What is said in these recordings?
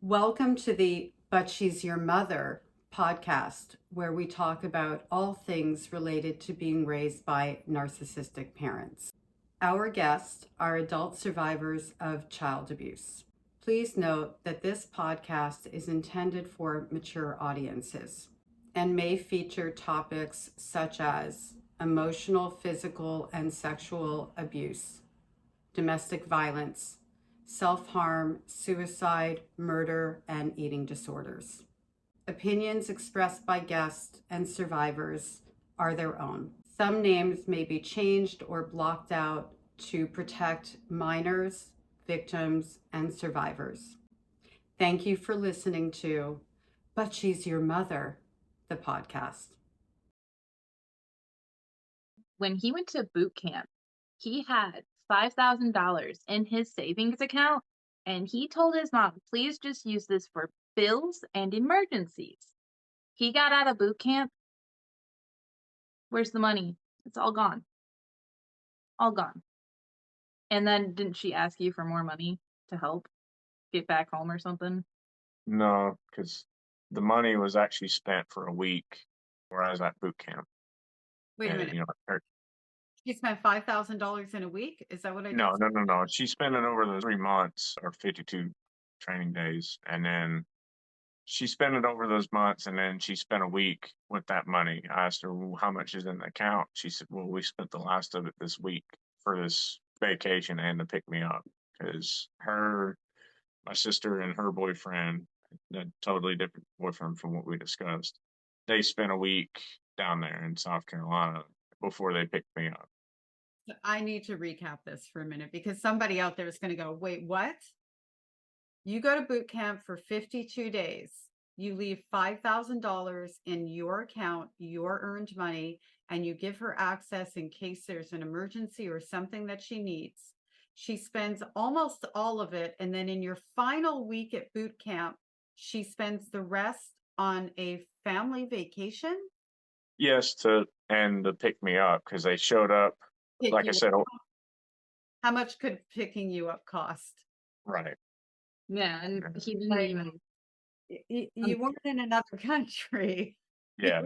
Welcome to the But She's Your Mother podcast, where we talk about all things related to being raised by narcissistic parents. Our guests are adult survivors of child abuse. Please note that this podcast is intended for mature audiences and may feature topics such as emotional, physical, and sexual abuse, domestic violence, self-harm, suicide, murder, and eating disorders. Opinions expressed by guests and survivors are their own. Some names may be changed or blocked out to protect minors, victims, and survivors. Thank you for listening to But She's Your Mother, the podcast. When he went to boot camp, he had $5,000 in his savings account, and he told his mom, please just use this for bills and emergencies. He got out of boot camp. Where's the money? It's all gone. All gone. And then didn't she ask you for more money to help get back home or something? No, because the money was actually spent for a week where I was at boot camp. Wait a And, minute. She spent $5,000 in a week? Is that what I no, just no. She spent it over the 3 months or 52 training days. And then she spent it over those months, and then she spent a week with that money. I asked her, well, how much is in the account? She said, well, we spent the last of it this week for this vacation and to pick me up. Because my sister and her boyfriend, a totally different boyfriend from what we discussed, they spent a week down there in South Carolina before they picked me up. I need to recap this for a minute because somebody out there is going to go, wait, what? You go to boot camp for 52 days. You leave $5,000 in your account, your earned money, and you give her access in case there's an emergency or something that she needs. She spends almost all of it. And then in your final week at boot camp, she spends the rest on a family vacation. Yes, to pick me up because they showed up. Like I said, how much could picking you up cost? Right. Yeah, and he didn't even. You weren't in another country. Yeah.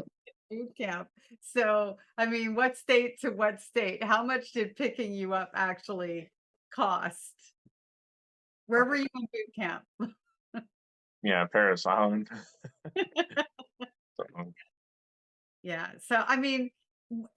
Boot camp. So, I mean, what state to what state? How much did picking you up actually cost? Where were you in boot camp? Yeah, Paris Island. Yeah. So, I mean,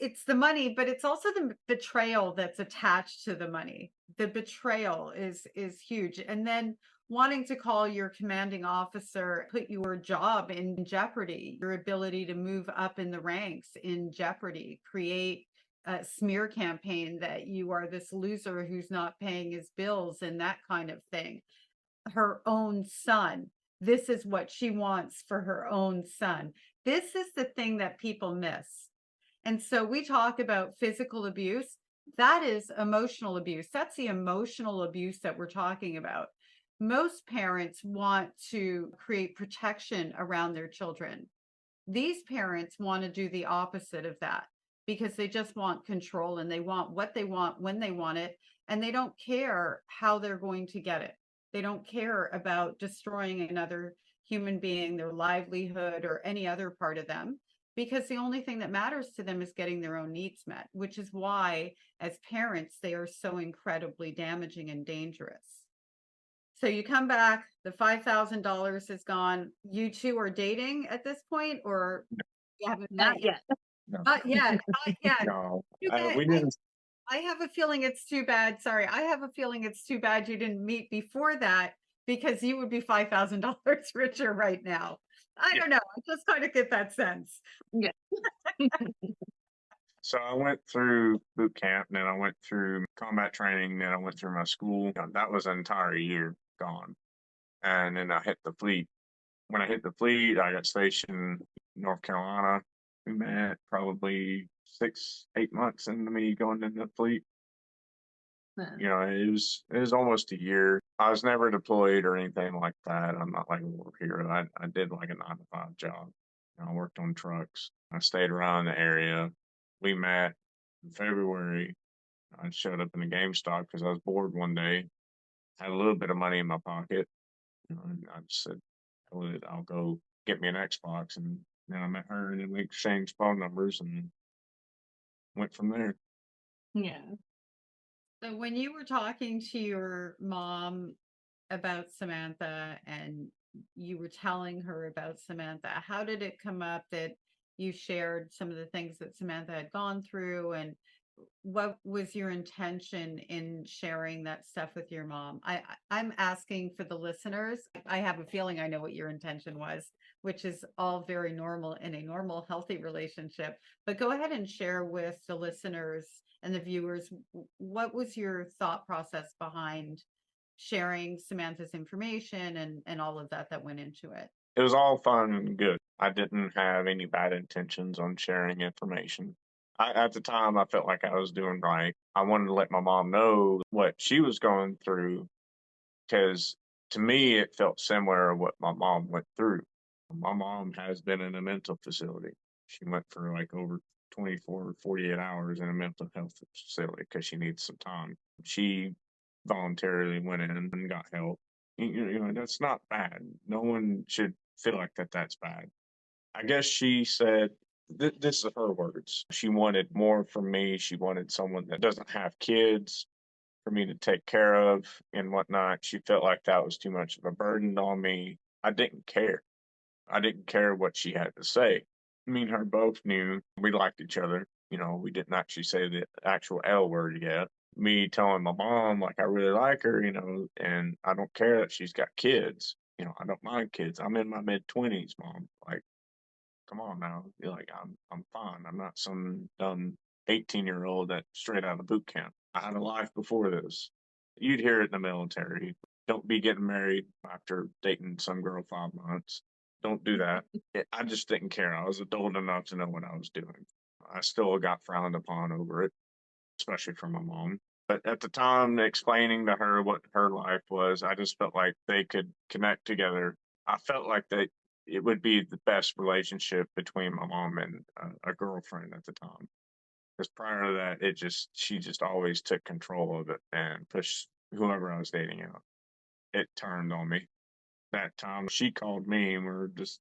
it's the money, but it's also the betrayal that's attached to the money. The betrayal is huge. And then wanting to call your commanding officer, put your job in jeopardy, your ability to move up in the ranks in jeopardy, create a smear campaign that you are this loser who's not paying his bills and that kind of thing. Her own son. This is what she wants for her own son. This is the thing that people miss. And so we talk about physical abuse. That is emotional abuse. That's the emotional abuse that we're talking about. Most parents want to create protection around their children. These parents want to do the opposite of that because they just want control and they want what they want when they want it. And they don't care how they're going to get it. They don't care about destroying another human being, their livelihood, or any other part of them, because the only thing that matters to them is getting their own needs met, which is why, as parents, they are so incredibly damaging and dangerous. So you come back, the $5,000 is gone. You two are dating at this point, or you haven't Not yet. No. Not yet. Not yet. No, Okay. we didn't. I have a feeling it's too bad. Sorry. I have a feeling it's too bad you didn't meet before that because you would be $5,000 richer right now. I don't know. I just kind of get that sense. Yeah. So I went through boot camp, then I went through combat training, then I went through my school. That was an entire year gone. And then I hit the fleet. When I hit the fleet, I got stationed in North Carolina. We met probably 6-8 months into me going into the fleet. It was almost a year. I was never deployed or anything like that. I'm not like a war hero. I did like a 9-to-5 job. I worked on trucks. I stayed around the area. We met in February. I showed up in the GameStop because I was bored one day. Had a little bit of money in my pocket. And I just said, "Hell with it, I'll go get me an Xbox." And then I met her, and then we exchanged phone numbers and went from there. Yeah. So when you were talking to your mom about Samantha and you were telling her about Samantha, how did it come up that you shared some of the things that Samantha had gone through, and what was your intention in sharing that stuff with your mom? I'm asking for the listeners. I have a feeling I know what your intention was, which is all very normal in a normal, healthy relationship. But go ahead and share with the listeners and the viewers, what was your thought process behind sharing Samantha's information and all of that that went into it? It was all fun and good. I didn't have any bad intentions on sharing information. At the time, I felt like I was doing right. I wanted to let my mom know what she was going through because to me, it felt similar to what my mom went through. My mom has been in a mental facility. She went for like over 24 or 48 hours in a mental health facility because she needs some time. She voluntarily went in and got help. That's not bad. No one should feel like that's bad. I guess she said, this is her words. She wanted more from me. She wanted someone that doesn't have kids for me to take care of and whatnot. She felt like that was too much of a burden on me. I didn't care. I didn't care what she had to say. Me and her both knew we liked each other. We didn't actually say the actual L word yet. Me telling my mom, like, I really like her, and I don't care that she's got kids. I don't mind kids. I'm in my mid-20s, mom. Like, come on now. You're like, I'm fine. I'm not some dumb 18-year-old that straight out of boot camp. I had a life before this. You'd hear it in the military. Don't be getting married after dating some girl 5 months. Don't do that. I just didn't care. I was adult enough to know what I was doing. I still got frowned upon over it, especially from my mom. But at the time, explaining to her what her life was, I just felt like they could connect together. I felt like that it would be the best relationship between my mom and a girlfriend at the time. Because prior to that, she just always took control of it and pushed whoever I was dating out. It turned on me. That time she called me and we were just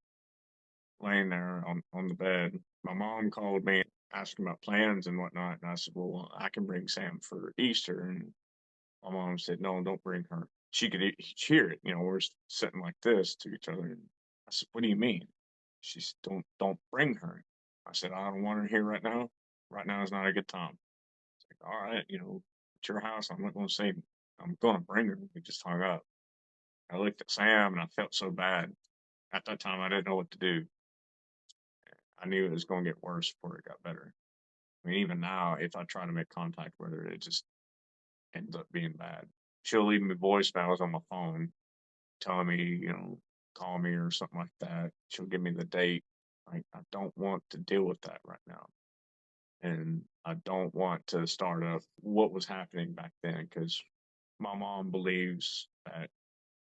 laying there on the bed. My mom called me asking about plans and whatnot, and I said, "Well, I can bring Sam for Easter." And my mom said, "No, don't bring her. She could hear it. We're sitting like this to each other." And I said, "What do you mean?" She said, "Don't bring her." I said, "I don't want her here right now. Right now is not a good time." It's like, "All right, it's your house. I'm not going to say I'm going to bring her." We just hung up. I looked at Sam and I felt so bad. At that time, I didn't know what to do. I knew it was going to get worse before it got better. I mean, even now, if I try to make contact with her, it just ends up being bad. She'll leave me voicemails on my phone telling me, call me or something like that. She'll give me the date. I don't want to deal with that right now. And I don't want to start up what was happening back then because my mom believes that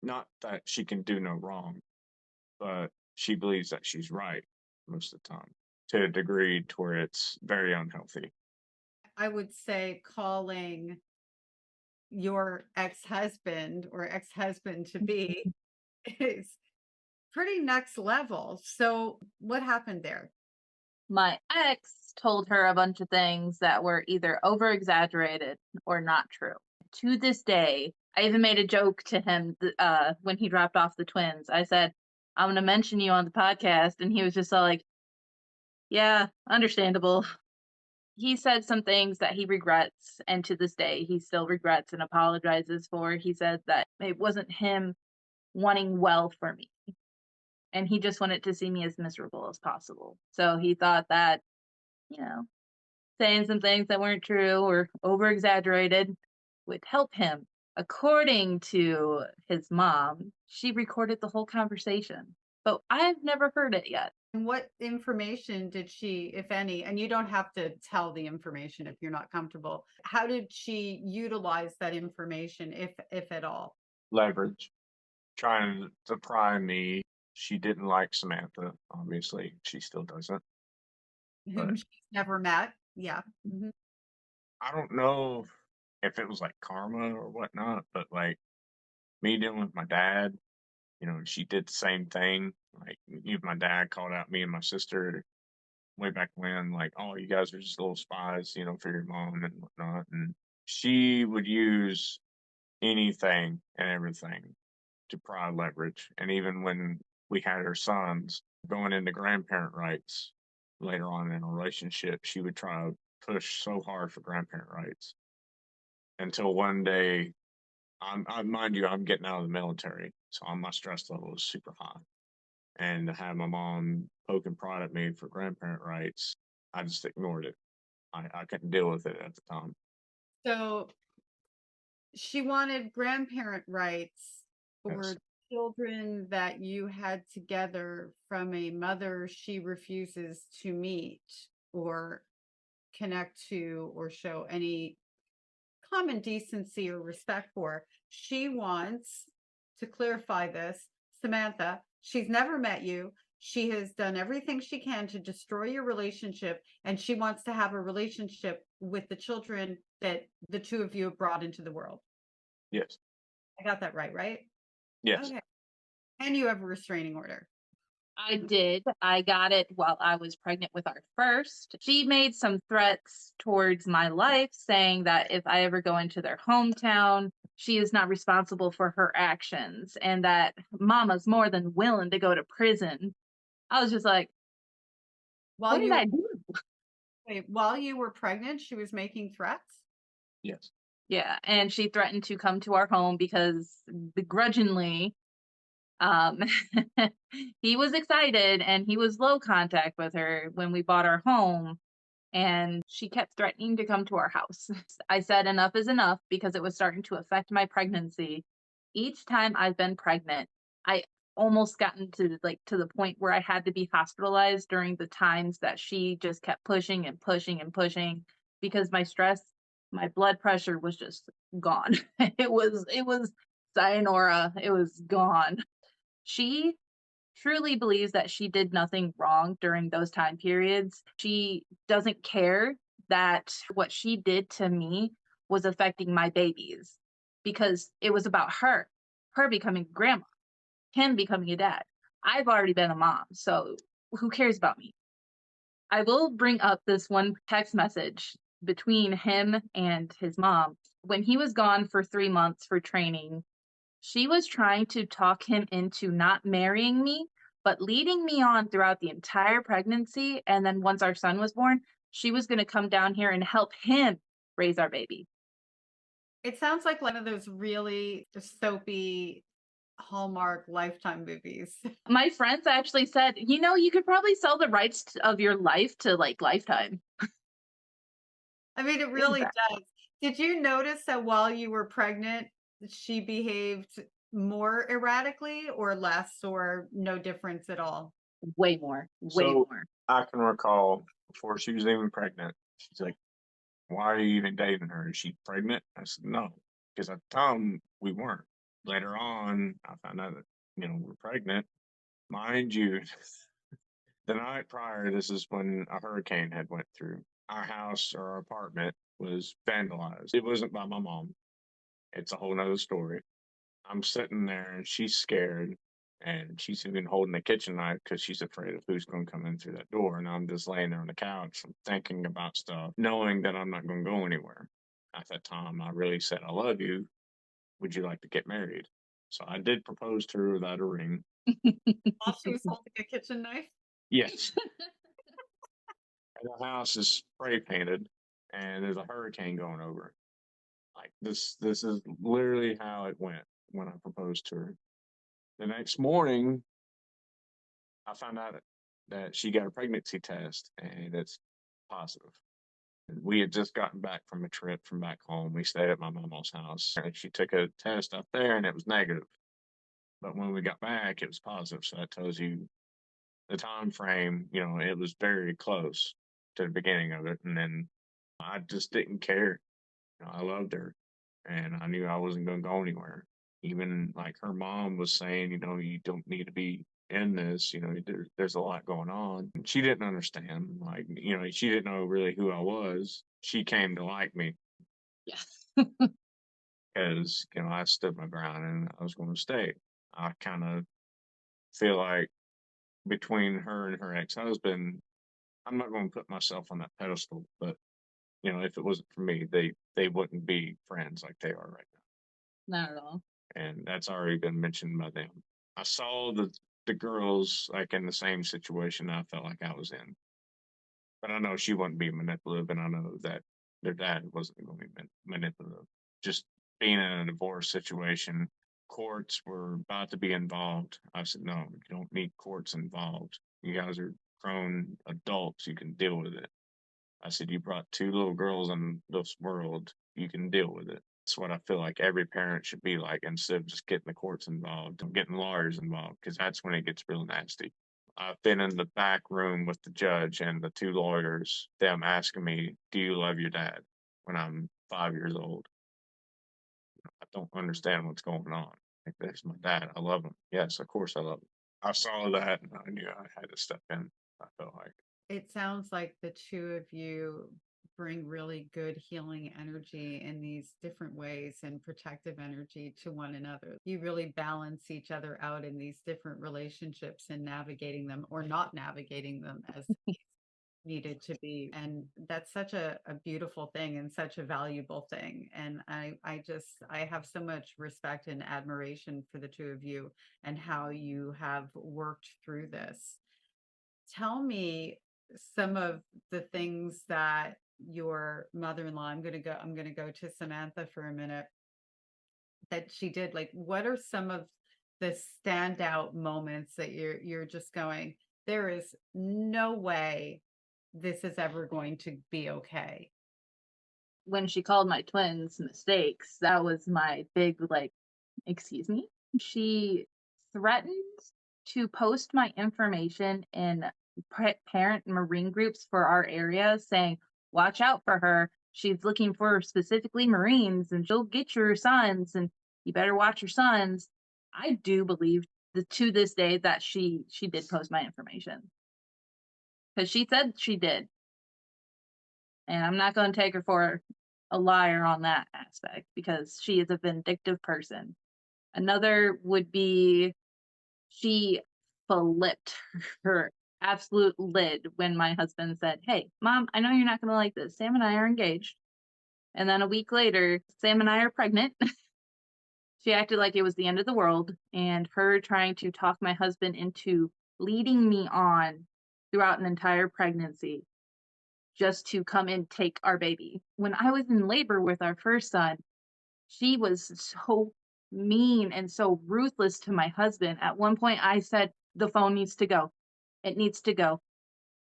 not that she can do no wrong, but she believes that she's right most of the time to a degree to where it's very unhealthy. I would say calling your ex-husband or ex-husband to be is pretty next level. So what happened there? My ex told her a bunch of things that were either over exaggerated or not true. To this day, I even made a joke to him when he dropped off the twins. I said, "I'm going to mention you on the podcast." And he was just all like, "Yeah, understandable." He said some things that he regrets, and to this day, he still regrets and apologizes for. He said that it wasn't him wanting well for me, and he just wanted to see me as miserable as possible. So he thought that, you know, saying some things that weren't true or over exaggerated would help him. According to his mom, she recorded the whole conversation, but I've never heard it yet. And what information did she, if any, and you don't have to tell the information if you're not comfortable, how did she utilize that information, if at all? Leverage, trying to pry me. She didn't like Samantha, obviously. She still doesn't. But Whom she's never met? Yeah. Mhm. I don't know if it was like karma or whatnot, but like me dealing with my dad, She did the same thing. Like, even my dad called out me and my sister way back when, like, oh, you guys are just little spies, for your mom and whatnot. And she would use anything and everything to pry leverage. And even when we had her sons going into grandparent rights later on in a relationship, she would try to push so hard for grandparent rights until one day, mind you, I'm getting out of the military, so my stress level is super high. And to have my mom poke and prod at me for grandparent rights, I just ignored it. I couldn't deal with it at the time. So she wanted grandparent rights Yes. for children that you had together from a mother she refuses to meet or connect to or show any common decency or respect for. She wants to clarify this, Samantha. She's never met you. She has done everything she can to destroy your relationship, and she wants to have a relationship with the children that the two of you have brought into the world. Yes. I got that right? Yes. Okay. And you have a restraining order. I did. I got it while I was pregnant with our first. She made some threats towards my life, saying that if I ever go into their hometown, she is not responsible for her actions and that mama's more than willing to go to prison. I was just like, While what did you I do? while you were pregnant, she was making threats. Yes. Yeah. And she threatened to come to our home because begrudgingly, um, he was excited and he was low contact with her when we bought our home. And she kept threatening to come to our house. I said enough is enough because it was starting to affect my pregnancy. Each time I've been pregnant, I almost gotten to the point where I had to be hospitalized during the times that she just kept pushing and pushing and pushing because my stress, my blood pressure was just gone. It was sayonara. It was gone. She truly believes that she did nothing wrong during those time periods. She doesn't care that what she did to me was affecting my babies because it was about her becoming a grandma, him becoming a dad. I've already been a mom, so who cares about me? I will bring up this one text message between him and his mom. When he was gone for 3 months for training, she was trying to talk him into not marrying me, but leading me on throughout the entire pregnancy. And then once our son was born, she was going to come down here and help him raise our baby. It sounds like one of those really soapy Hallmark Lifetime movies. My friends actually said, you could probably sell the rights of your life to like Lifetime. I mean, it really does. Did you notice that while you were pregnant, she behaved more erratically or less or no difference at all? Way more, way So more. I can recall before she was even pregnant, she's like, why are you even dating her? Is she pregnant? I said, no, because at the time we weren't. Later on, I found out that, we're pregnant. Mind you, the night prior, this is when a hurricane had went through. Our house or our apartment was vandalized. It wasn't by my mom. It's a whole nother story. I'm sitting there and she's scared and she's even holding the kitchen knife because she's afraid of who's going to come in through that door. And I'm just laying there on the couch, I'm thinking about stuff, knowing that I'm not going to go anywhere. At that time, I really said, I love you. Would you like to get married? So I did propose to her without a ring. While she was holding a kitchen knife? Yes. And the house is spray painted and there's a hurricane going over. Like this is literally how it went when I proposed to her. The next morning, I found out that she got a pregnancy test and it's positive. We had just gotten back from a trip from back home. We stayed at my mama's house and she took a test up there and it was negative. But when we got back, it was positive. So that tells you the time frame, it was very close to the beginning of it. And then I just didn't care. I loved her and I knew I wasn't going to go anywhere. Even like her mom was saying, you don't need to be in this, there's a lot going on. And she didn't understand. Like, she didn't know really who I was. She came to like me Yes. because, I stood my ground and I was going to stay. I kind of feel like between her and her ex-husband, I'm not going to put myself on that pedestal, but if it wasn't for me, they wouldn't be friends like they are right Not at all. now. And that's already been mentioned by them. I saw the girls like in the same situation I felt like I was in. But I know she wouldn't be manipulative, and I know that their dad wasn't going to be manipulative. Just being in a divorce situation, courts were about to be involved. I said, no, you don't need courts involved. You guys are grown adults. You can deal with it. I said, you brought two little girls in this world. You can deal with it. That's what I feel like every parent should be like instead of just getting the courts involved and getting lawyers involved, because that's when it gets real nasty. I've been in the back room with the judge and the two lawyers, them asking me, do you love your dad when I'm 5 years old? I don't understand what's going on. Like, that's my dad. I love him. Yes, of course I love him. I saw that and I knew I had to step in. I felt like It sounds like the two of you bring really good healing energy in these different ways and protective energy to one another. You really balance each other out in these different relationships and navigating them or not navigating them as needed to be. And that's such a beautiful thing and such a valuable thing. And I have so much respect and admiration for the two of you and how you have worked through this. Tell me some of the things that your mother-in-law, I'm going to go to Samantha for a minute, that she did. Like, what are some of the standout moments that you're just going, there is no way this is ever going to be okay? When she called my twins mistakes, that was my big, like, excuse me. She threatened to post my information in parent Marine groups for our area, saying, watch out for her. She's looking for specifically Marines and she'll get your sons and you better watch your sons. I do believe to this day that she did post my information because she said she did. And I'm not going to take her for a liar on that aspect because she is a vindictive person. Another would be she flipped her absolute lid when my husband said, hey, Mom, I know you're not going to like this. Sam and I are engaged. And then a week later, Sam and I are pregnant. She acted like it was the end of the world. And her trying to talk my husband into leading me on throughout an entire pregnancy just to come and take our baby. When I was in labor with our first son, she was so mean and so ruthless to my husband. At one point, I said, the phone needs to go. It needs to go.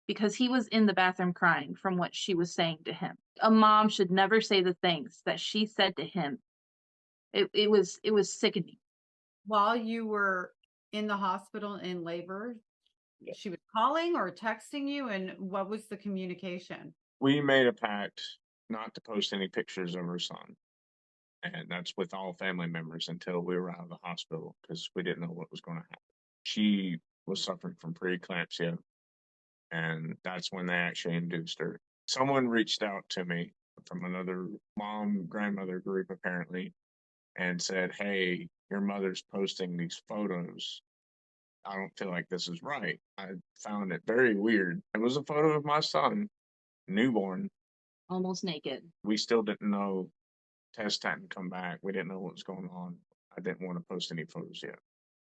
Because he was in the bathroom crying from what she was saying to him. A mom should never say the things that she said to him. It was sickening. While you were in the hospital in labor, she was calling or texting you, and what was the communication? we made a pact not to post any pictures of her son. And that's with all family members until we were out of the hospital because we didn't know what was going to happen. She was suffering from preeclampsia, and that's when they actually induced her. Someone reached out to me from another mom grandmother group apparently and said, hey, your mother's posting these photos. I don't feel like this is right. I found it very weird. It was a photo of my son, newborn. Almost naked. We still didn't know. Test hadn't come back. We didn't know what was going on. I didn't want to post any photos yet.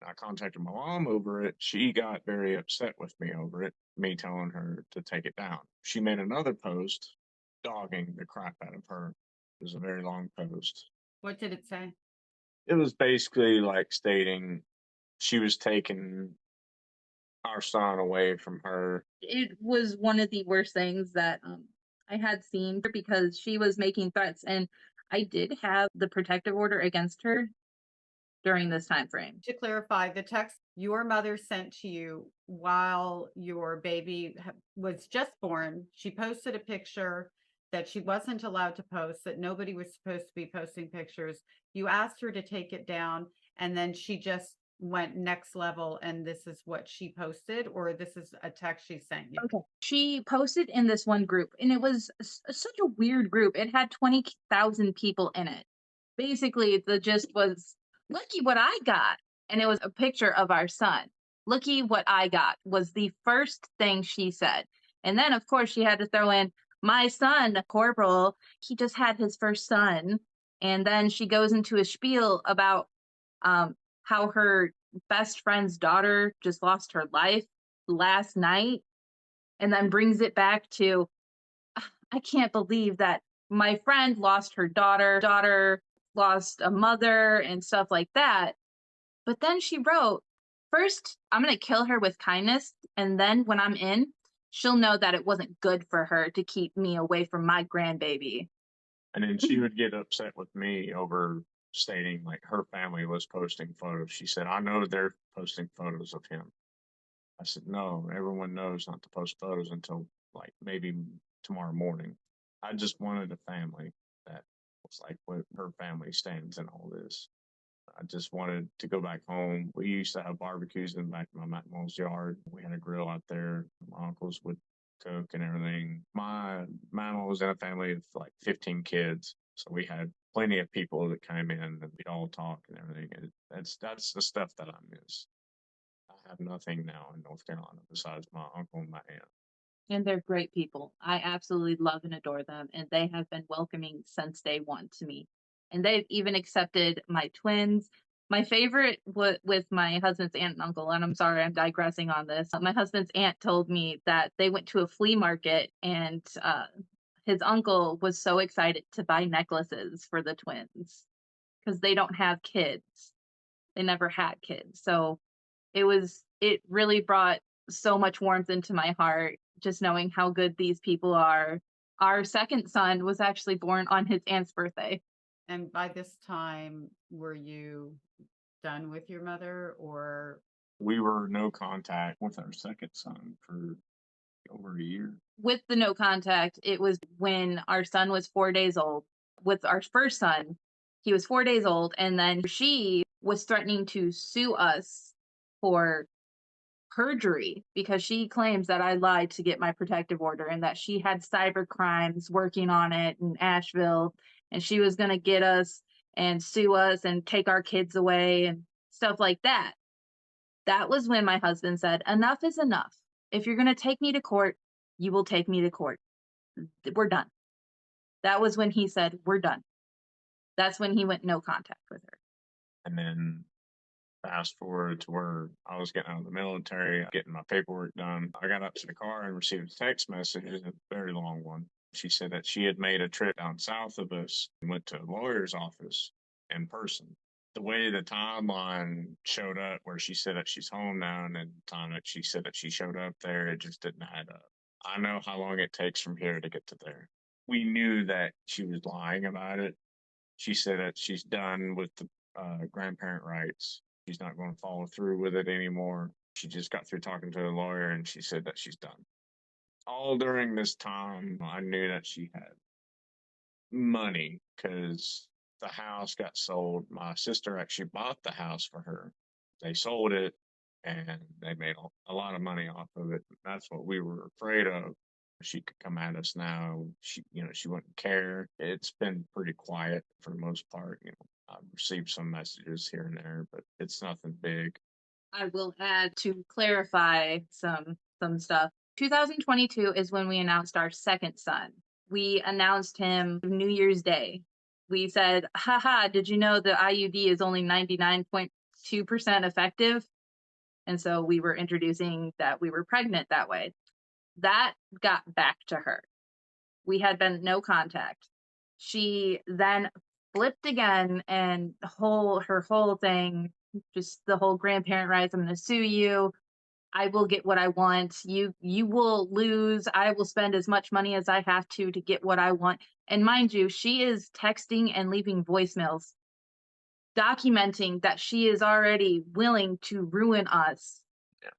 I contacted my mom over it. She got very upset with me over it, me telling her to take it down. She made another post dogging the crap out of her. It was a very long post. What did it say? It was basically like stating she was taking our son away from her. It was one of the worst things that I had seen because she was making threats, and I did have the protective order against her during this time frame. To clarify, the text your mother sent to you while your baby was just born, she posted a picture that she wasn't allowed to post, that nobody was supposed to be posting pictures. You asked her to take it down, and then she just went next level, and this is what she posted, or this is a text she sent you? Okay. She posted in this one group, and it was such a weird group. It had 20,000 people in it. Basically, the gist was, lucky what I got. and it was a picture of our son. Looky what I got was the first thing she said. And then, of course, she had to throw in my son, Corporal. He just had his first son. And then she goes into a spiel about how her best friend's daughter just lost her life last night, and then brings it back to, I can't believe that my friend lost her daughter lost a mother and stuff like that. But then she wrote, first, I'm going to kill her with kindness. And then when I'm in, she'll know that it wasn't good for her to keep me away from my grandbaby. And then she would get upset with me over stating like her family was posting photos. She said, I know they're posting photos of him. I said, no, everyone knows not to post photos until like maybe tomorrow morning. I just wanted a family that was like what her family stands in all this. I just wanted to go back home. We used to have barbecues in the back of my mom's yard. We had a grill out there. My uncles would cook and everything. My mama was in a family of like 15 kids. So we had plenty of people that came in and we'd all talk and everything. And that's the stuff that I miss. I have nothing now in North Carolina besides my uncle and my aunt. And they're great people. I absolutely love and adore them. And they have been welcoming since day one to me. And they've even accepted my twins. My favorite with my husband's aunt and uncle, and I'm sorry, I'm digressing on this. My husband's aunt told me that they went to a flea market and his uncle was so excited to buy necklaces for the twins because they don't have kids. They never had kids. So it really brought so much warmth into my heart just knowing how good these people are. Our second son was actually born on his aunt's birthday. And by this time, were you done with your mother, or We were no contact with our second son for over a year. With the no contact, it was when our son was 4 days old. With our first son, he was 4 days old, and then she was threatening to sue us for perjury because she claims that I lied to get my protective order and that she had cyber crimes working on it in Asheville, and she was going to get us and sue us and take our kids away and stuff like that. That was when my husband said, enough is enough. If you're going to take me to court, you will take me to court. We're done. That was when he said, we're done. That's when he went no contact with her. And then fast forward to where I was getting out of the military, getting my paperwork done. I got up to the car and received a text message, a very long one. She said that she had made a trip down south of us and went to a lawyer's office in person. The way the timeline showed up, where she said that she's home now, and then the time that she said that she showed up there, it just didn't add up. I know how long it takes from here to get to there. We knew that she was lying about it. She said that she's done with the grandparent rights. She's not going to follow through with it anymore. She just got through talking to a lawyer and she said that she's done. All during this time, I knew that she had money because the house got sold. My sister actually bought the house for her. They sold it and they made a lot of money off of it. That's what we were afraid of. She could come at us now. She wouldn't care. It's been pretty quiet for the most part. I've received some messages here and there, but it's nothing big. I will add to clarify some stuff. 2022 is when we announced our second son. We announced him New Year's Day. We said, haha, did you know the IUD is only 99.2% effective? And so we were introducing that we were pregnant that way. That got back to her. We had been no contact. She then flipped again and her whole thing, just the whole grandparent rights. I'm going to sue you. I will get what I want. You will lose. I will spend as much money as I have to get what I want. And mind you, she is texting and leaving voicemails documenting that she is already willing to ruin us. Yeah.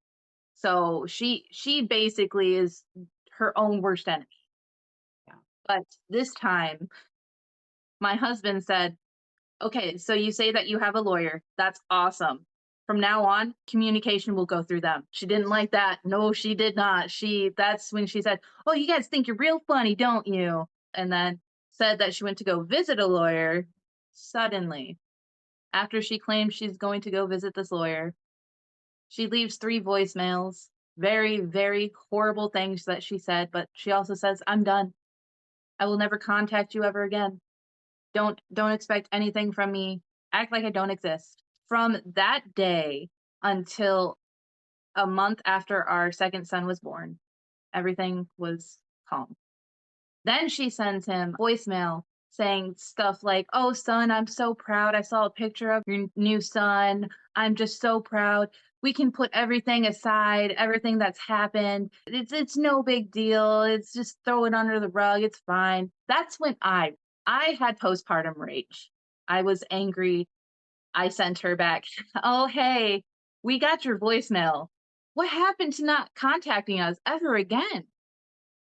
So she basically is her own worst enemy. Yeah. But this time, my husband said, okay, so you say that you have a lawyer. That's awesome. From now on, communication will go through them. She didn't like that. No, she did not. That's when she said, oh, you guys think you're real funny, don't you? And then said that she went to go visit a lawyer suddenly. After she claims she's going to go visit this lawyer, she leaves 3 voicemails, very, very horrible things that she said, but she also says, "I'm done. I will never contact you ever again. Don't expect anything from me. Act like I don't exist." From that day until a month after our second son was born, everything was calm. Then she sends him voicemail saying stuff like, "Oh, son, I'm so proud. I saw a picture of your new son. I'm just so proud. We can put everything aside, everything that's happened. It's no big deal. It's just throw it under the rug. It's fine." That's when I had postpartum rage. I was angry. I sent her back, "Oh, hey, we got your voicemail. What happened to not contacting us ever again?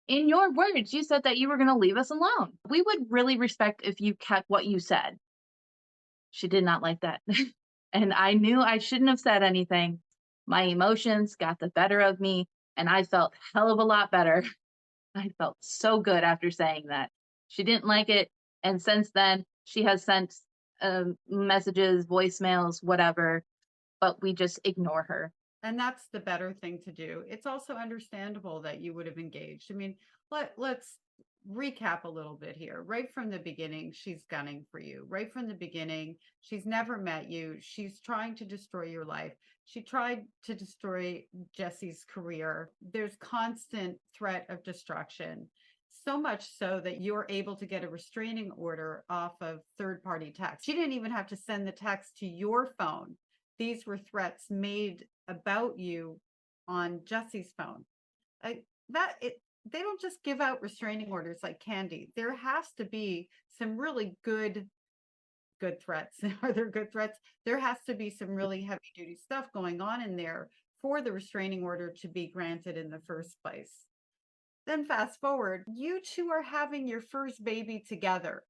In your words, you said that you were going to leave us alone. We would really respect if you kept what you said." She did not like that. And I knew I shouldn't have said anything. My emotions got the better of me, and I felt hell of a lot better. I felt so good after saying that. She didn't like it. And since then, she has sent messages, voicemails, whatever, but we just ignore her. And that's the better thing to do. It's also understandable that you would have engaged. I mean, let's recap a little bit here. Right from the beginning, she's gunning for you. Right from the beginning, she's never met you. She's trying to destroy your life. She tried to destroy Jesse's career. There's constant threat of destruction. So much so that you're able to get a restraining order off of third-party text. She didn't even have to send the text to your phone. These were threats made about you on Jesse's phone. They don't just give out restraining orders like candy. There has to be some really good threats. Are there good threats? There has to be some really heavy duty stuff going on in there for the restraining order to be granted in the first place. Then fast forward, you two are having your first baby together.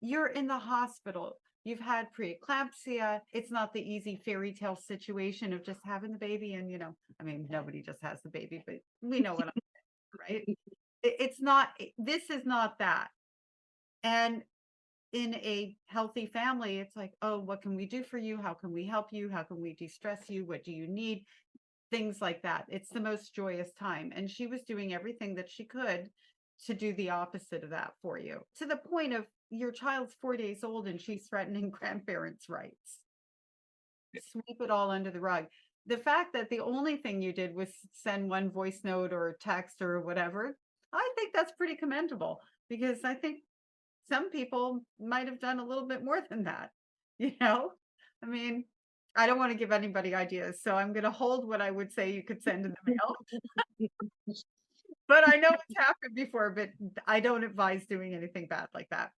You're in the hospital. You've had preeclampsia. It's not the easy fairy tale situation of just having the baby. And, I mean, nobody just has the baby, but we know what I'm saying, right? It's not, this is not that. And in a healthy family, it's like, oh, what can we do for you? How can we help you? How can we de-stress you? What do you need? Things like that. It's the most joyous time. And she was doing everything that she could to do the opposite of that for you, to the point of your child's 4 days old and she's threatening grandparents' rights. Sweep it all under the rug. The fact that the only thing you did was send one voice note or text or whatever, I think that's pretty commendable, because I think some people might have done a little bit more than that. I mean, I don't want to give anybody ideas, so I'm going to hold what I would say you could send in the mail. But I know it's happened before, but I don't advise doing anything bad like that.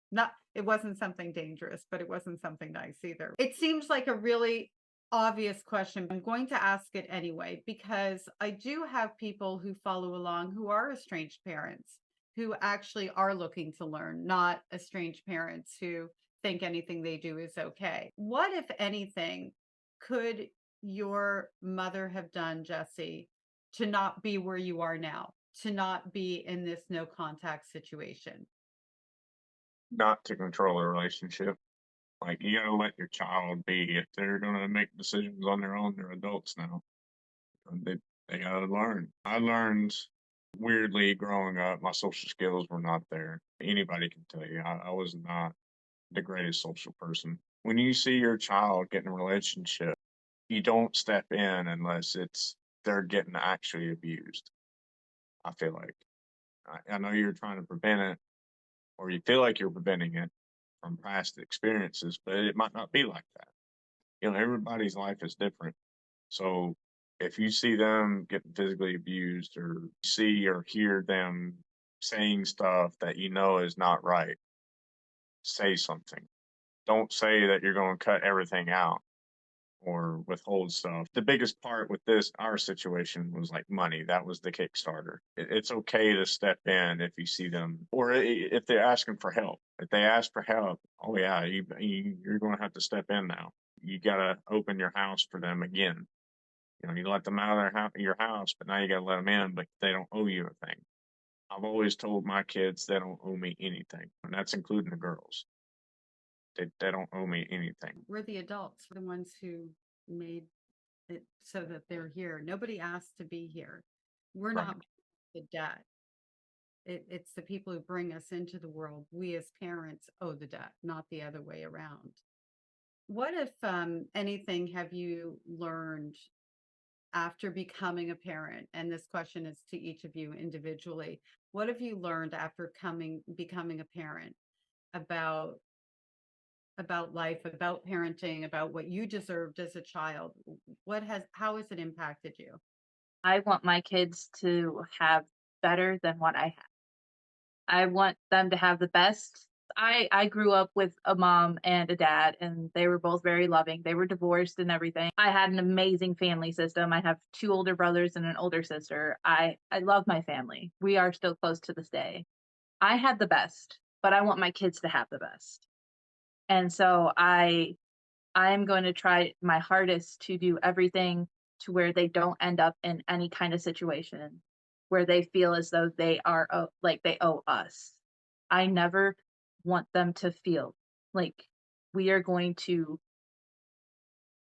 It wasn't something dangerous, but it wasn't something nice either. It seems like a really obvious question. I'm going to ask it anyway, because I do have people who follow along who are estranged parents, who actually are looking to learn, not estranged parents who think anything they do is okay. What, if anything, could your mother have done, Jesse, to not be where you are now, to not be in this no contact situation? Not to control a relationship. Like, you gotta let your child be. If they're gonna make decisions on their own, they're adults now. They gotta learn. I learned weirdly growing up, my social skills were not there. Anybody can tell you, I was not the greatest social person. When you see your child get in a relationship, you don't step in unless they're getting actually abused. I feel like I know you're trying to prevent it, or you feel like you're preventing it from past experiences, but it might not be like that. Everybody's life is different. So if you see them getting physically abused, or see or hear them saying stuff that is not right, say something. Don't say that you're going to cut everything out or withhold stuff. The biggest part with our situation was like money. That was the Kickstarter. It's okay to step in if you see them, or if they're asking for help. If they ask for help, oh yeah, you're going to have to step in now. You got to open your house for them again. You let them out of your house, but now you got to let them in, but they don't owe you a thing. I've always told my kids they don't owe me anything, and that's including the girls. They don't owe me anything. We're the adults, we're the ones who made it so that they're here. Nobody asked to be here. We're Right. not the debt. It's the people who bring us into the world. We as parents owe the debt, not the other way around. What if anything have you learned after becoming a parent? And this question is to each of you individually. What have you learned after becoming a parent about life, about parenting, about what you deserved as a child? How has it impacted you? I want my kids to have better than what I had. I want them to have the best. I grew up with a mom and a dad, and they were both very loving. They were divorced and everything. I had an amazing family system. I have 2 older brothers and an older sister. I love my family. We are still close to this day. I had the best, but I want my kids to have the best. And so I'm going to try my hardest to do everything to where they don't end up in any kind of situation where they feel as though they are like they owe us. I never want them to feel like we are going to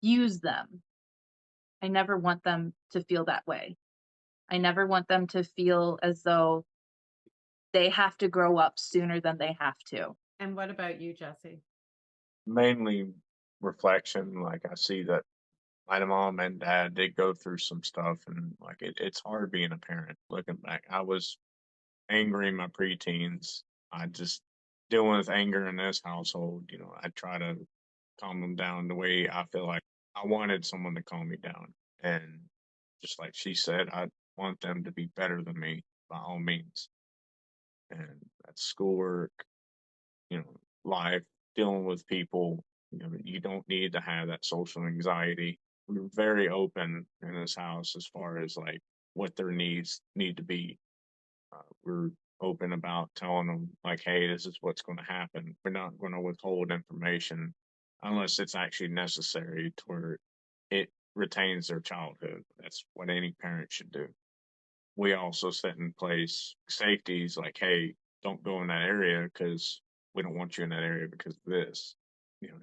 use them. I never want them to feel that way. I never want them to feel as though they have to grow up sooner than they have to. And what about you, Jesse? Mainly reflection. Like I see that my mom and dad did go through some stuff, and like it's hard being a parent. Looking back, I was angry in my preteens. I just dealing with anger in this household. I try to calm them down the way I feel like I wanted someone to calm me down. And just like she said, I want them to be better than me by all means. And that's schoolwork, life, dealing with people. You don't need to have that social anxiety. We're very open in this house as far as like what their needs need to be. We're open about telling them like, hey, this is what's going to happen. We're not going to withhold information unless it's actually necessary to where it retains their childhood. That's what any parent should do. We also set in place safeties like, hey, don't go in that area because we don't want you in that area because of this.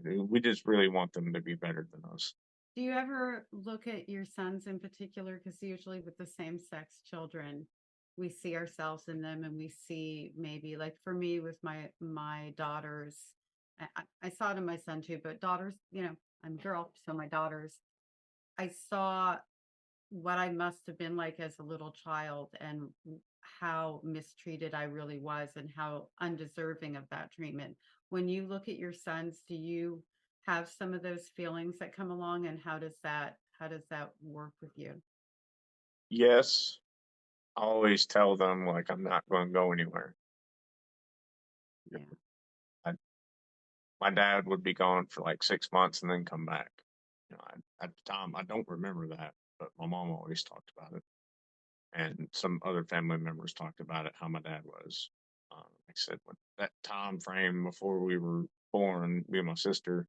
We just really want them to be better than us. Do you ever look at your sons in particular? Because usually with the same sex children, we see ourselves in them, and we see maybe like for me with my daughters, I saw it in my son too, but daughters, I'm a girl, so my daughters, I saw what I must have been like as a little child, and how mistreated I really was, and how undeserving of that treatment. When you look at your sons, do you have some of those feelings that come along, and how does that work with you? Yes, I always tell them like I'm not going to go anywhere. Yeah. I, my dad would be gone for like 6 months and then come back. At the time, I don't remember that, but my mom always talked about it. And some other family members talked about it, how my dad was. Like I said, when that time frame before we were born, me and my sister,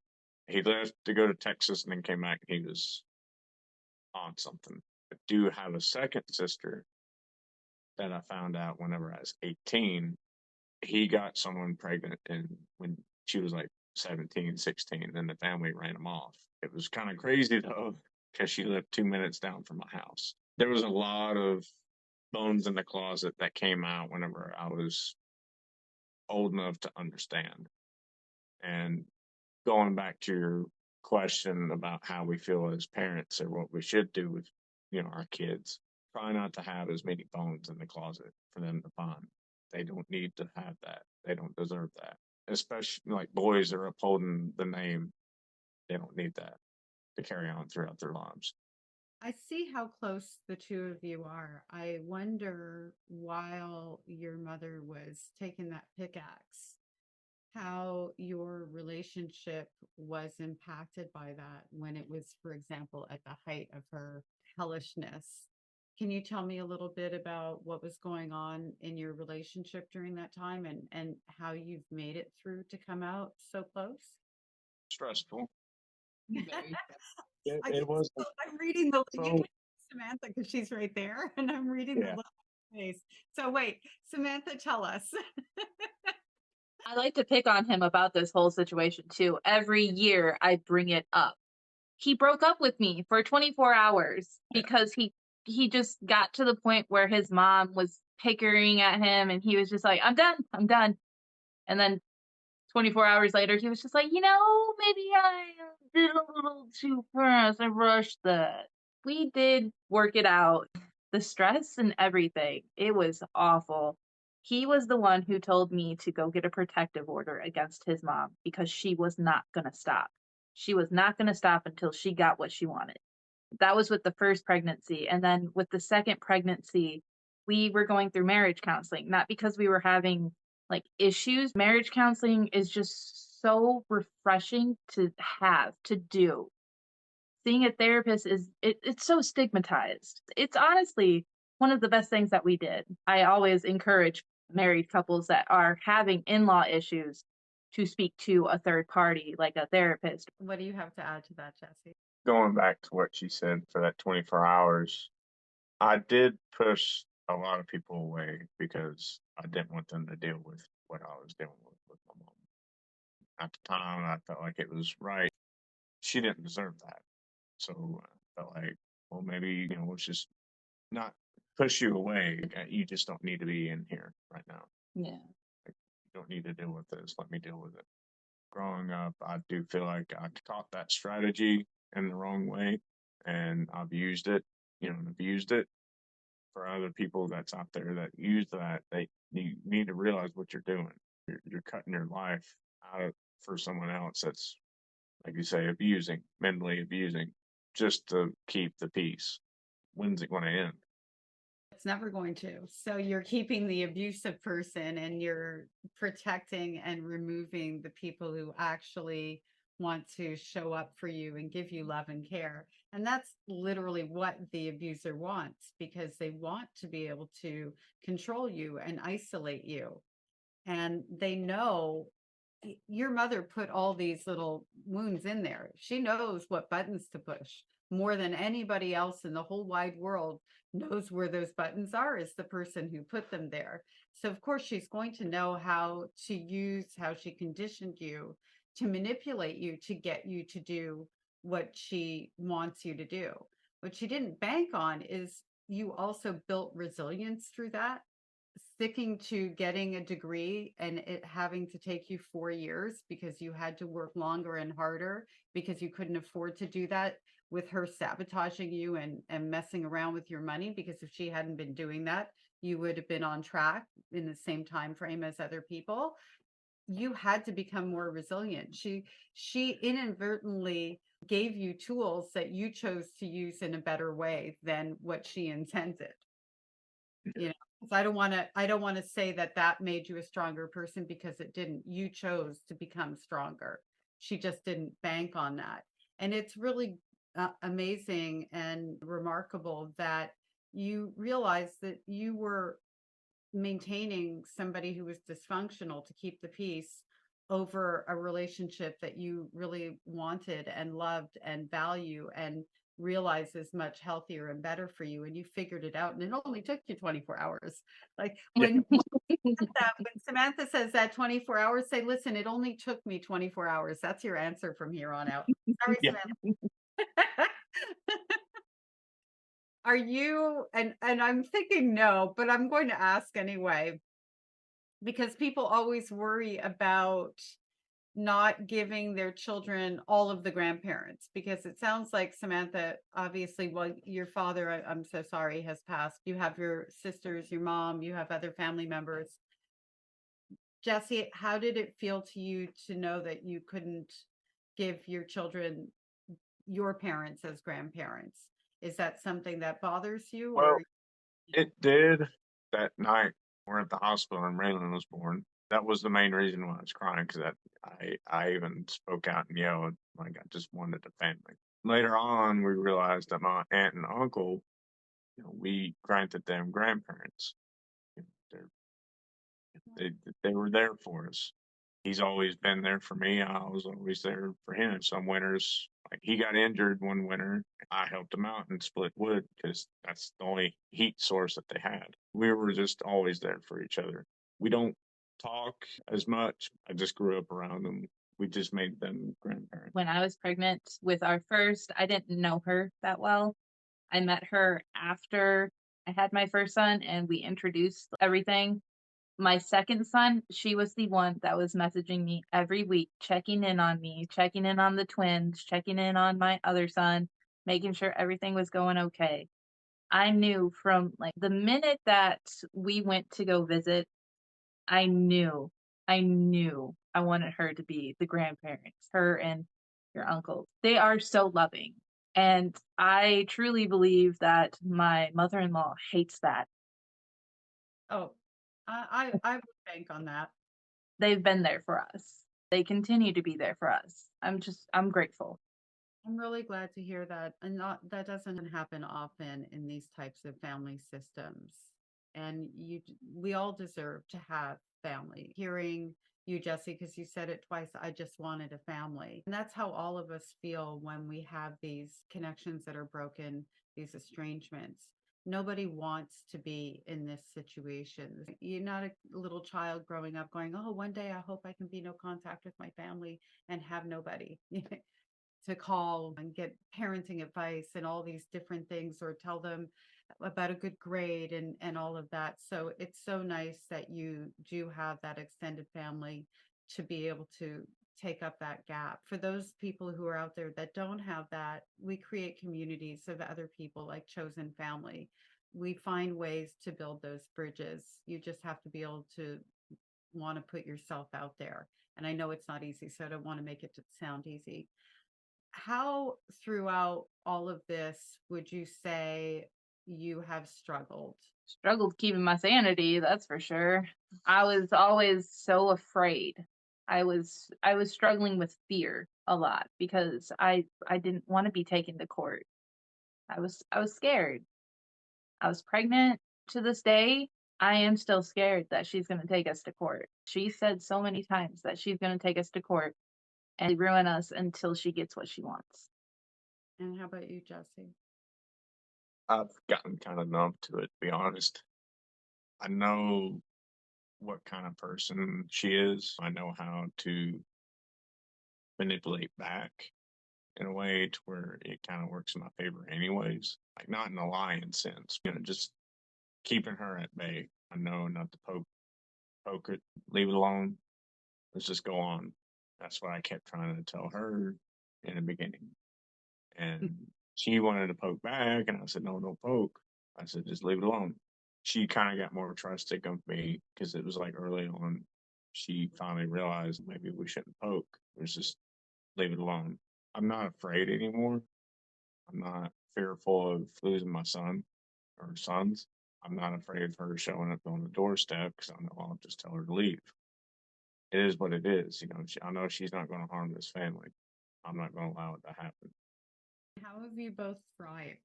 he left to go to Texas and then came back and he was on something. I do have a second sister that I found out whenever I was 18. He got someone pregnant and when she was like 17, 16, and then the family ran him off. It was kind of crazy though, because she lived 2 minutes down from my house. There was a lot of bones in the closet that came out whenever I was old enough to understand. And going back to your question about how we feel as parents or what we should do with, our kids, try not to have as many bones in the closet for them to find. They don't need to have that. They don't deserve that. Especially like boys that are upholding the name, they don't need that to carry on throughout their lives. I see how close the two of you are. I wonder, while your mother was taking that pickaxe, how your relationship was impacted by that when it was, for example, at the height of her hellishness. Can you tell me a little bit about what was going on in your relationship during that time, and how you've made it through to come out so close? Stressful. Very It, I can it was I'm reading you can so, see Samantha because she's right there, and I'm reading the yeah. little face. So wait, Samantha, tell us. I like to pick on him about this whole situation too. Every year I bring it up. He broke up with me for 24 hours because he just got to the point where his mom was pickering at him and he was just like, "I'm done. I'm done." And then 24 hours later he was just like, maybe I did a little too fast. I rushed that." We did work it out. The stress and everything. It was awful. He was the one who told me to go get a protective order against his mom because she was not going to stop. She was not going to stop until she got what she wanted. That was with the first pregnancy. And then with the second pregnancy, we were going through marriage counseling, not because we were having like issues. Marriage counseling is just so refreshing to have, to do. Seeing a therapist it's so stigmatized. It's honestly one of the best things that we did. I always encourage married couples that are having in-law issues to speak to a third party like a therapist. What do you have to add to that, Jesse? Going back to what she said for that 24 hours, I did push a lot of people away because I didn't want them to deal with what I was dealing with my mom. At the time, I felt like it was right. She didn't deserve that. So I felt like, well, maybe, let's just not push you away. You just don't need to be in here right now. Yeah. Like, you don't need to deal with this. Let me deal with it. Growing up, I do feel like I taught that strategy in the wrong way, and I've used it, and abused it. For other people that's out there that use that, you need to realize what you're doing. You're cutting your life out for someone else that's, like you say, mentally abusing, just to keep the peace. When's it going to end? It's never going to. So you're keeping the abusive person and you're protecting and removing the people who actually want to show up for you and give you love and care. And that's literally what the abuser wants, because they want to be able to control you and isolate you. And they know your mother put all these little wounds in there. She knows what buttons to push more than anybody else in the whole wide world knows where those buttons are, is the person who put them there. So of course she's going to know how to use how she conditioned you to manipulate you to get you to do what she wants you to do. What she didn't bank on is you also built resilience through that, sticking to getting a degree and it having to take you 4 years because you had to work longer and harder because you couldn't afford to do that with her sabotaging you and messing around with your money. Because if she hadn't been doing that, you would have been on track in the same time frame as other people. You had to become more resilient. She inadvertently gave you tools that you chose to use in a better way than what she intended. I don't want to say that that made you a stronger person, because it didn't. You chose to become stronger. She just didn't bank on that. And it's really amazing and remarkable that you realize that you were maintaining somebody who was dysfunctional to keep the peace over a relationship that you really wanted and loved and value and realize is much healthier and better for you. And you figured it out, and it only took you 24 hours. Like when Samantha says that 24 hours, say, listen, it only took me 24 hours. That's your answer from here on out. Sorry, Yeah. Samantha. Are you, and I'm thinking no, but I'm going to ask anyway, because people always worry about not giving their children all of the grandparents, because it sounds like, Samantha, obviously, well, your father, I'm so sorry, has passed. You have your sisters, your mom, you have other family members. Jesse, how did it feel to you to know that you couldn't give your children your parents as grandparents? Is that something that bothers you, Well, or it did that night we're at the hospital and Raylan was born. That was the main reason why I was crying, because I even spoke out and yelled like I just wanted a family. Later on, we realized that my aunt and uncle, we granted them grandparents. You know, they were there for us. He's always been there for me. I was always there for him. Some winters, like he got injured one winter, I helped him out and split wood because that's the only heat source that they had. We were just always there for each other. We don't talk as much. I just grew up around them. We just made them grandparents. When I was pregnant with our first, I didn't know her that well. I met her after I had my first son and we introduced everything. My second son, she was the one that was messaging me every week, checking in on me, checking in on the twins, checking in on my other son, making sure everything was going okay. I knew from like the minute that we went to go visit, I knew, I wanted her to be the grandparents, her and your uncle. They are so loving. And I truly believe that my mother-in-law hates that. Oh, I would bank on that. They've been there for us. They continue to be there for us. I'm grateful. I'm really glad to hear that. And not that doesn't happen often in these types of family systems. And we all deserve to have family. Hearing you, Jesse, because you said it twice, I just wanted a family. And that's how all of us feel when we have these connections that are broken, these estrangements. Nobody wants to be in this situation. You're not a little child growing up going, oh, one day I hope I can be no contact with my family and have nobody to call and get parenting advice and all these different things, or tell them about a good grade and all of that. So it's so nice that you do have that extended family to be able to take up that gap. For those people who are out there that don't have that, we create communities of other people like chosen family. We find ways to build those bridges. You just have to be able to want to put yourself out there. And I know it's not easy, so I don't want to make it sound easy. How throughout all of this would you say you have struggled? Struggled keeping my sanity, that's for sure. I was always so afraid. I was struggling with fear a lot because I didn't want to be taken to court. I was scared. I was pregnant. To this day, I am still scared that she's going to take us to court. She said so many times that she's going to take us to court and ruin us until she gets what she wants. And how about you, Jesse? I've gotten kind of numb to it, to be honest. I know what kind of person she is. I know how to manipulate back in a way to where it kind of works in my favor anyways. Like not in a lying sense, just keeping her at bay. I know not to poke it, leave it alone. Let's just go on. That's what I kept trying to tell her in the beginning. And she wanted to poke back, and I said, no, don't poke. I said, just leave it alone. She kind of got more trusting of me because it was like early on. She finally realized maybe we shouldn't poke. Let's just leave it alone. I'm not afraid anymore. I'm not fearful of losing my son or sons. I'm not afraid of her showing up on the doorstep because I know I'll just tell her to leave. It is what it is. I know she's not going to harm this family. I'm not going to allow it to happen. How have you both thrived?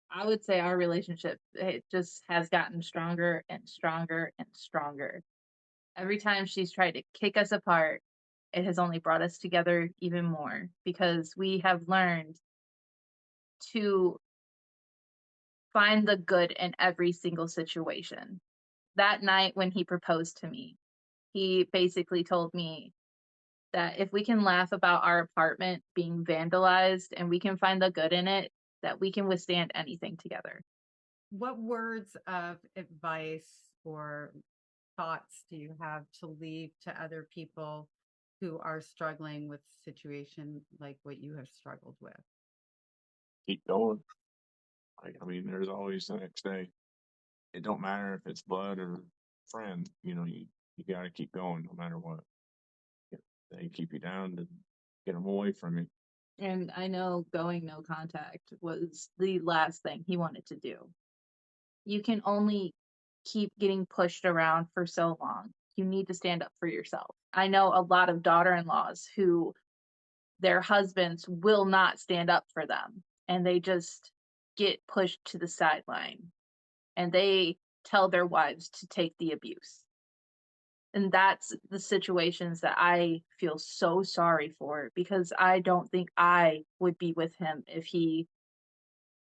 I would say our relationship, it just has gotten stronger and stronger and stronger. Every time she's tried to kick us apart, it has only brought us together even more because we have learned to find the good in every single situation. That night when he proposed to me, he basically told me that if we can laugh about our apartment being vandalized and we can find the good in it, that we can withstand anything together. What words of advice or thoughts do you have to leave to other people who are struggling with a situation like what you have struggled with? Keep going. There's always the next day. It don't matter if it's blood or friend. You got to keep going no matter what. If they keep you down, to get them away from you. And I know going no contact was the last thing he wanted to do. You can only keep getting pushed around for so long. You need to stand up for yourself. I know a lot of daughter-in-laws who their husbands will not stand up for them and they just get pushed to the sideline and they tell their wives to take the abuse. And that's the situations that I feel so sorry for because I don't think I would be with him if he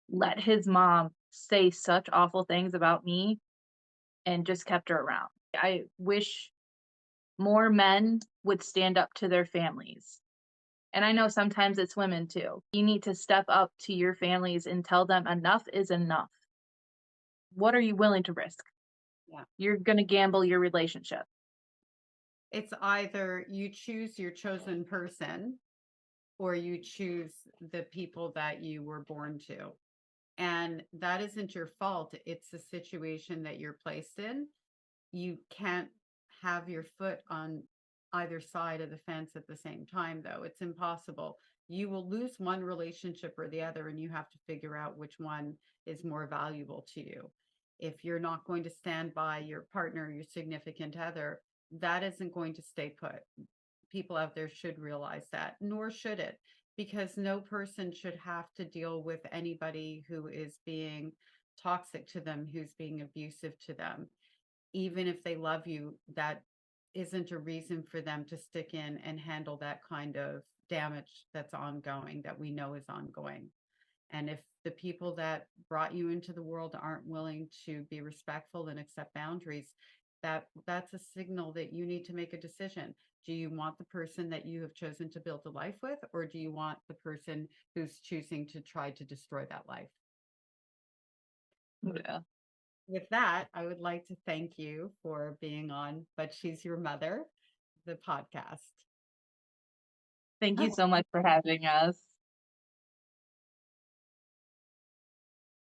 let his mom say such awful things about me and just kept her around. I wish more men would stand up to their families. And I know sometimes it's women too. You need to step up to your families and tell them enough is enough. What are you willing to risk? Yeah. You're going to gamble your relationship. It's either you choose your chosen person or you choose the people that you were born to. And that isn't your fault. It's a situation that you're placed in. You can't have your foot on either side of the fence at the same time, though. It's impossible. You will lose one relationship or the other, and you have to figure out which one is more valuable to you. If you're not going to stand by your partner, your significant other, that isn't going to stay put. People out there should realize that, nor should it, because no person should have to deal with anybody who is being toxic to them, who's being abusive to them. Even if they love you, that isn't a reason for them to stick in and handle that kind of damage that's ongoing, that we know is ongoing. And if the people that brought you into the world aren't willing to be respectful and accept boundaries, that's a signal that you need to make a decision. Do you want the person that you have chosen to build a life with, or do you want the person who's choosing to try to destroy that life? Yeah. With that, I would like to thank you for being on But She's Your Mother, the podcast. Thank you so much for having us.